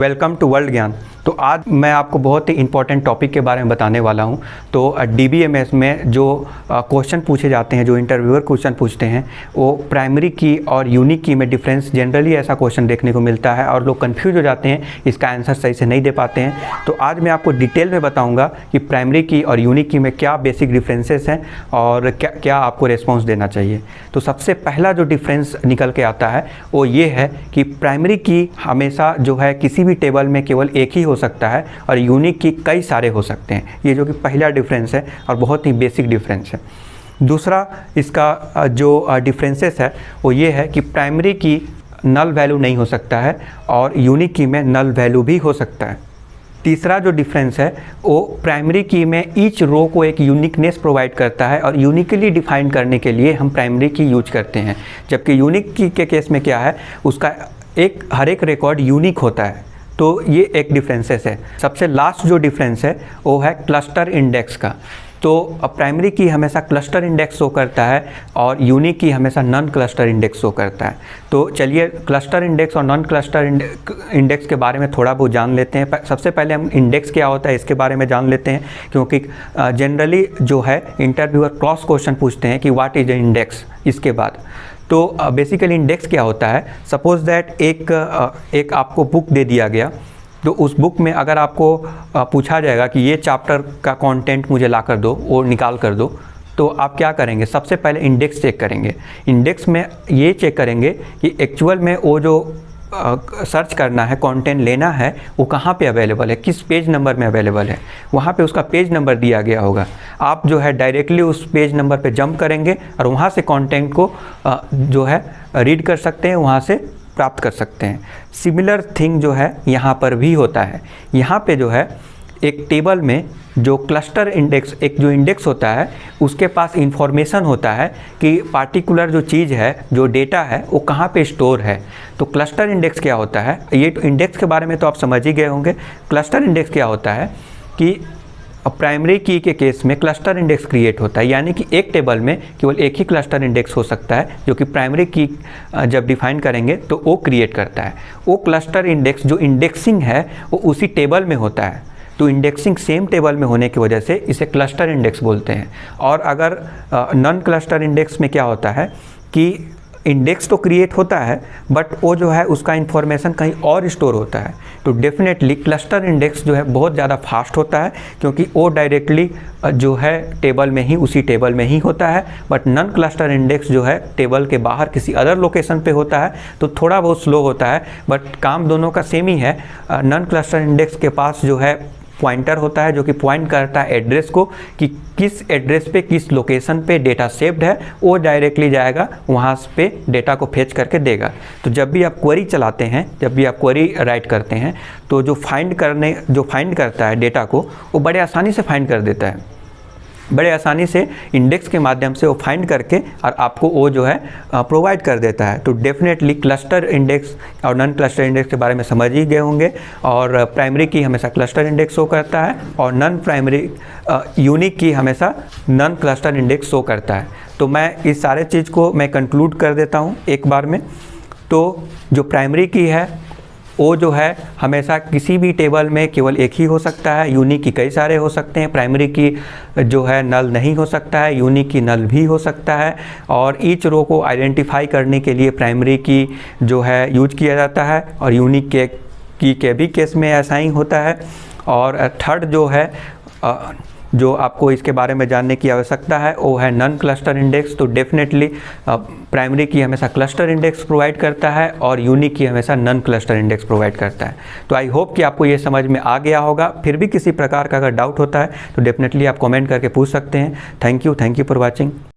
Welcome to world ज्ञान। तो आज मैं आपको बहुत ही इंपॉर्टेंट टॉपिक के बारे में बताने वाला हूं। तो DBMS में जो क्वेश्चन पूछे जाते हैं, जो इंटरव्यूअर क्वेश्चन पूछते हैं, वो प्राइमरी की और यूनिक की में डिफरेंस, जनरली ऐसा क्वेश्चन देखने को मिलता है और लोग कंफ्यूज हो जाते हैं, इसका आंसर सही से नहीं दे पाते हैं। तो आज मैं आपको डिटेल में बताऊँगा कि प्राइमरी की और यूनिक की में क्या बेसिक डिफरेंसेस हैं और क्या आपको रिस्पॉन्स देना चाहिए। तो सबसे पहला जो डिफरेंस निकल के आता है वो ये है कि प्राइमरी की हमेशा जो है किसी भी टेबल में केवल एक ही हो सकता है और यूनिक की कई सारे हो सकते हैं। ये जो कि पहला डिफरेंस है और बहुत ही बेसिक डिफरेंस है। दूसरा इसका जो डिफरेंसेस है वो ये है कि प्राइमरी की नल वैल्यू नहीं हो सकता है और यूनिक की में नल वैल्यू भी हो सकता है। तीसरा जो डिफरेंस है वो प्राइमरी की में ईच रो को एक यूनिकनेस प्रोवाइड करता है और यूनिकली डिफाइन करने के लिए हम प्राइमरी की यूज करते हैं, जबकि यूनिक की के केस में क्या है, उसका हर एक रिकॉर्ड यूनिक होता है। तो ये एक डिफरेंसेस है। सबसे लास्ट जो डिफरेंस है वो है क्लस्टर इंडेक्स का। तो प्राइमरी की हमेशा क्लस्टर इंडेक्स शो करता है और यूनिक की हमेशा नॉन क्लस्टर इंडेक्स शो करता है। तो चलिए क्लस्टर इंडेक्स और नॉन क्लस्टर इंडेक्स के बारे में थोड़ा बहुत जान लेते हैं। सबसे पहले हम इंडेक्स क्या होता है इसके बारे में जान लेते हैं, क्योंकि जनरली जो है इंटरव्यूअर क्रॉस क्वेश्चन पूछते हैं कि व्हाट इज इंडेक्स। इसके बाद तो बेसिकली इंडेक्स क्या होता है, सपोज दैट एक आपको बुक दे दिया गया, तो उस बुक में अगर आपको पूछा जाएगा कि ये चैप्टर का कंटेंट मुझे ला कर दो और निकाल कर दो, तो आप क्या करेंगे, सबसे पहले इंडेक्स चेक करेंगे। इंडेक्स में ये चेक करेंगे कि एक्चुअल में वो जो सर्च करना है, कंटेंट लेना है, वो कहाँ पे अवेलेबल है, किस पेज नंबर में अवेलेबल है, वहाँ पे उसका पेज नंबर दिया गया होगा। आप जो है डायरेक्टली उस पेज नंबर पे जंप करेंगे और वहाँ से कंटेंट को जो है रीड कर सकते हैं, वहाँ से प्राप्त कर सकते हैं। सिमिलर थिंग जो है यहाँ पर भी होता है। यहाँ पे जो है एक टेबल में जो क्लस्टर इंडेक्स, एक जो इंडेक्स होता है, उसके पास इंफॉर्मेशन होता है कि पार्टिकुलर जो चीज़ है, जो डेटा है, वो कहाँ पे स्टोर है। तो क्लस्टर इंडेक्स क्या होता है, ये तो इंडेक्स के बारे में तो आप समझ ही गए होंगे। क्लस्टर इंडेक्स क्या होता है कि प्राइमरी की के केस में क्लस्टर इंडेक्स क्रिएट होता है, यानी कि एक टेबल में केवल एक ही क्लस्टर इंडेक्स हो सकता है, जो कि प्राइमरी की जब डिफाइन करेंगे तो वो क्रिएट करता है। वो क्लस्टर इंडेक्स जो इंडेक्सिंग है वो उसी टेबल में होता है। तो इंडेक्सिंग सेम टेबल में होने की वजह से इसे क्लस्टर इंडेक्स बोलते हैं। और अगर नॉन क्लस्टर इंडेक्स में क्या होता है कि इंडेक्स तो क्रिएट होता है बट वो जो है उसका इंफॉर्मेशन कहीं और स्टोर होता है। तो डेफिनेटली क्लस्टर इंडेक्स जो है बहुत ज़्यादा फास्ट होता है, क्योंकि वो डायरेक्टली जो है टेबल में ही, उसी टेबल में ही होता है। बट नॉन क्लस्टर इंडेक्स जो है टेबल के बाहर किसी अदर लोकेशन पे होता है, तो थोड़ा बहुत स्लो होता है, बट काम दोनों का सेम ही है। नॉन क्लस्टर इंडेक्स के पास जो है पॉइंटर होता है, जो कि पॉइंट करता है एड्रेस को, कि किस एड्रेस पे, किस लोकेशन पे डेटा सेव्ड है, वो डायरेक्टली जाएगा वहाँ पे डेटा को फेच करके देगा। तो जब भी आप क्वेरी चलाते हैं, जब भी आप क्वेरी राइट करते हैं, तो जो फाइंड करता है डेटा को, वो बड़े आसानी से फाइंड कर देता है। बड़े आसानी से इंडेक्स के माध्यम से वो फाइंड करके और आपको वो जो है प्रोवाइड कर देता है। तो डेफिनेटली क्लस्टर इंडेक्स और नॉन क्लस्टर इंडेक्स के बारे में समझ ही गए होंगे। और प्राइमरी की हमेशा क्लस्टर इंडेक्स शो करता है और नॉन प्राइमरी यूनिक की हमेशा नॉन क्लस्टर इंडेक्स शो करता है। तो मैं इस सारे चीज़ को मैं कंक्लूड कर देता हूँ एक बार में। तो जो प्राइमरी की है वो जो है हमेशा किसी भी टेबल में केवल एक ही हो सकता है, यूनिक की कई सारे हो सकते हैं। प्राइमरी की जो है नल नहीं हो सकता है, यूनिक की नल भी हो सकता है। और ईच रो को आइडेंटिफाई करने के लिए प्राइमरी की जो है यूज किया जाता है और यूनिक के भी केस में ऐसा ही होता है। और थर्ड जो है जो आपको इसके बारे में जानने की आवश्यकता है वो है नॉन क्लस्टर इंडेक्स। तो डेफिनेटली प्राइमरी की हमेशा क्लस्टर इंडेक्स प्रोवाइड करता है और यूनिक की हमेशा नॉन क्लस्टर इंडेक्स प्रोवाइड करता है। तो आई होप कि आपको ये समझ में आ गया होगा। फिर भी किसी प्रकार का अगर डाउट होता है तो डेफिनेटली आप कमेंट करके पूछ सकते हैं। Thank you for watching.